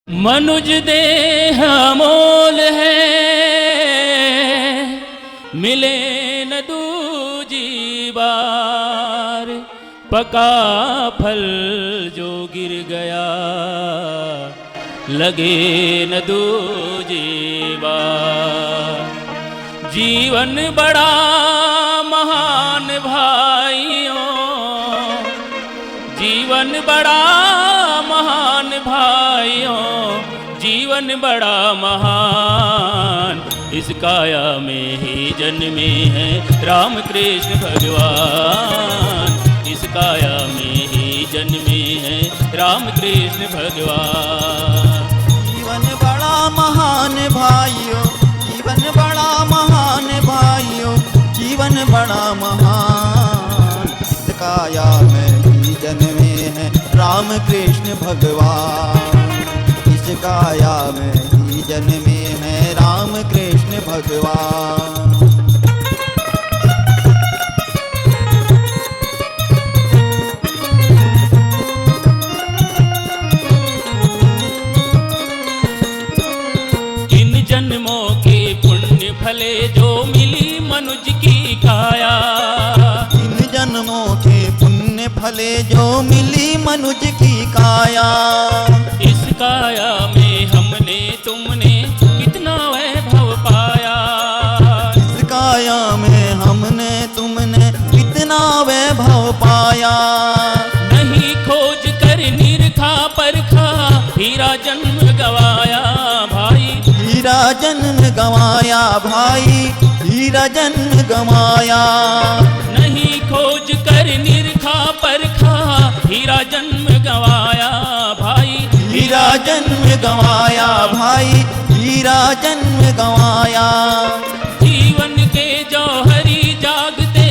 मनुज देह अमोल है, मिले न दूजी बार। पका फल जो गिर गया, लगे न दूजी बार। जीवन बड़ा महान भाइयों, जीवन बड़ा महान भाइयों, जीवन बड़ा महान। इस काया में ही जन्मे हैं राम कृष्ण भगवान। इस काया में ही जन्मे हैं राम कृष्ण भगवान। जीवन बड़ा महान भाइयों, जीवन बड़ा महान भाइयों, जीवन बड़ा महान। इस काया में ही जन्मे हैं राम कृष्ण भगवान। इस काया में ही जन्मे हैं राम कृष्ण भगवान। इन जन्मों के पुण्य फले जो मिली मनुज की काया। इन जन्मों के पुण्य फले जो मिली मनुज की काया। इस काया में हमने तुमने कितना वैभव पाया। इस काया में हमने तुमने कितना वैभव पाया। नहीं खोज कर निरखा परखा, हीरा जन्म गवाया भाई। हीरा जन्म गवाया भाई, हीरा जन्म गवाया। नहीं खोज कर निरखा परखा, हीरा जन्म गवाया भाई। हीरा जन्म गवाया भाई, हीरा जन्म गवाया। जीवन के जौहरी जागते,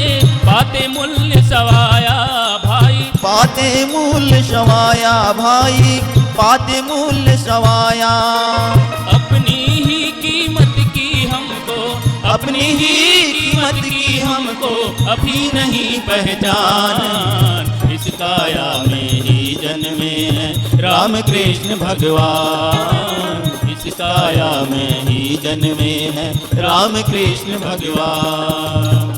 पाते मूल्य सवाया भाई। पाते मूल्य सवाया भाई, पाते मूल्य सवाया। अपनी ही कीमत की हमको, अपनी ही कीमत की हमको अभी नहीं पहचान। इस काया में ही जन्मे हैं राम कृष्ण भगवान। इस काया में ही जन्मे हैं राम कृष्ण भगवान।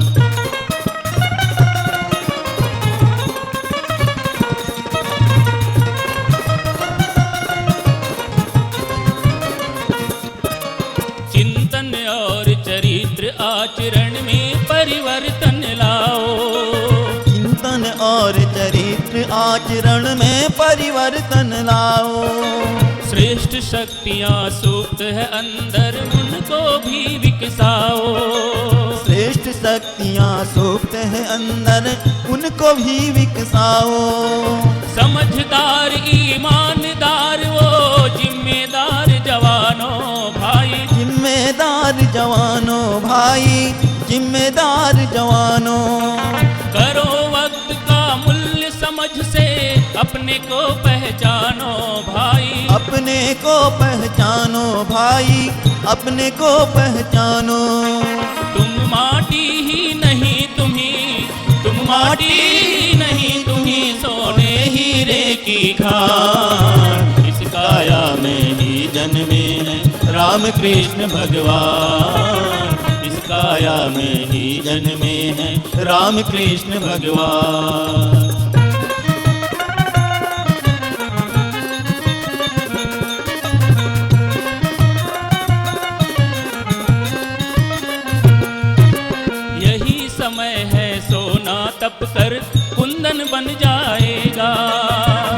चिंतन और चरित्र आचरण में परिवर्तन लाओ। चिंतन और चरित्र आचरण में परिवर्तन लाओ। श्रेष्ठ शक्तियाँ सुप्त है अंदर, उनको भी विकसाओ। श्रेष्ठ शक्तियाँ सुप्त है अंदर, उनको भी विकसाओ। समझदार ईमानदार वो जिम्मेदार जवानों भाई। जिम्मेदार जवानों भाई, जिम्मेदार जवानों। करो वक्त का मूल्य समझ से, अपने को पहचानो भाई। अपने को पहचानो भाई, अपने को पहचानो। तुम माटी ही नहीं तुम्ही, तुम माटी ही नहीं तुम्ही, सोने हीरे की खान। इस काया में ही जन्मे हैं राम कृष्ण भगवान। इस काया में ही जन्मे हैं राम कृष्ण भगवान। यही समय है सोना तप कर कुंदन बन जाएगा।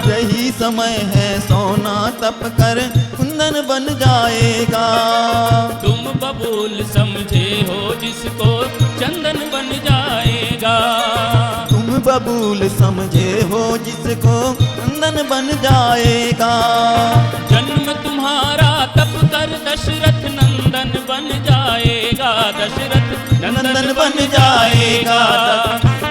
यही समय है सोना तप कर कुंदन बन जाएगा। तुम बबूल समझे हो जिसको चंदन बन जाएगा। तुम बबूल समझे हो जिसको चंदन बन जाएगा। जन्म तुम्हारा तप कर दशरथ नंदन बन जाएगा। दशरथ नंदन बन जाएगा।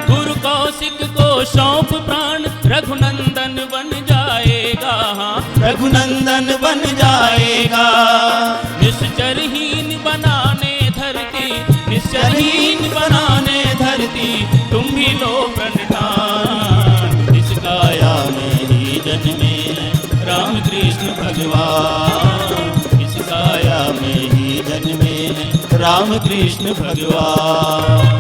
गुरु कौशिक को सौंप प्राण, रघुनंदन बन जाएगा। हाँ, रघुनंदन बन जाएगा। निश्चरहीन बनाने धरती, निश्चरहीन बनाने धरती, तुम भी लो प्रणिधान। इस काया में ही जन्मे हैं राम कृष्ण भगवान। भगवान, इस काया में ही जन्मे हैं राम कृष्ण भगवान।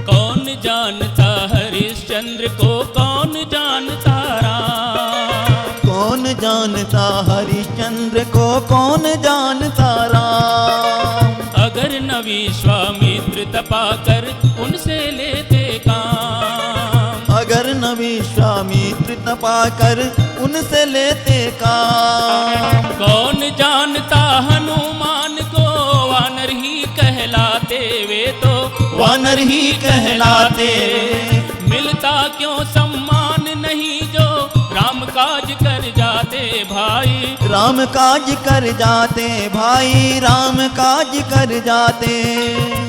कौन जानता हरिश्चंद्र को, कौन जानता राम, कौन जानता हरिश्चंद्र को, कौन जानता राम। अगर न विश्वामित्र तपा कर उनसे लेते काम, अगर न विश्वामित्र तपा कर उनसे लेते काम। कौन जानता हनुमान को, वानर ही कहलाते वे तो वानर ही कहलाते। मिलता क्यों सम्मान नहीं जो राम काज कर जाते भाई, राम काज कर जाते भाई, राम काज कर जाते।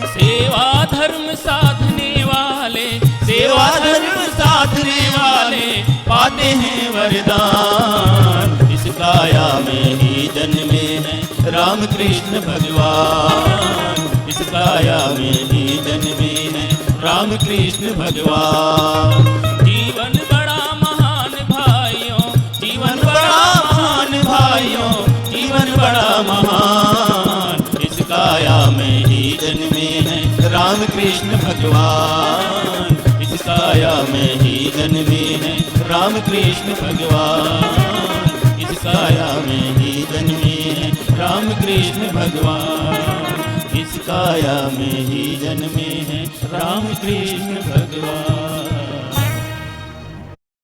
सेवा धर्म साधने वाले, सेवा धर्म साधने वाले पाते हैं वरदान, इस काया में ही जन्मे हैं राम कृष्ण भगवान, इस काया में ही जन्मे हैं राम कृष्ण भगवान। जीवन बड़ा महान भाइयों, जीवन बड़ा महान भाइयों, जीवन बड़ा महान, इस काया में ही जन्मे हैं राम कृष्ण भगवान, इस काया में ही जन्मे हैं राम कृष्ण भगवान, इस काया में ही जन्मे हैं राम कृष्ण भगवान, इस काया में ही जन्मे हैं राम कृष्ण भगवान।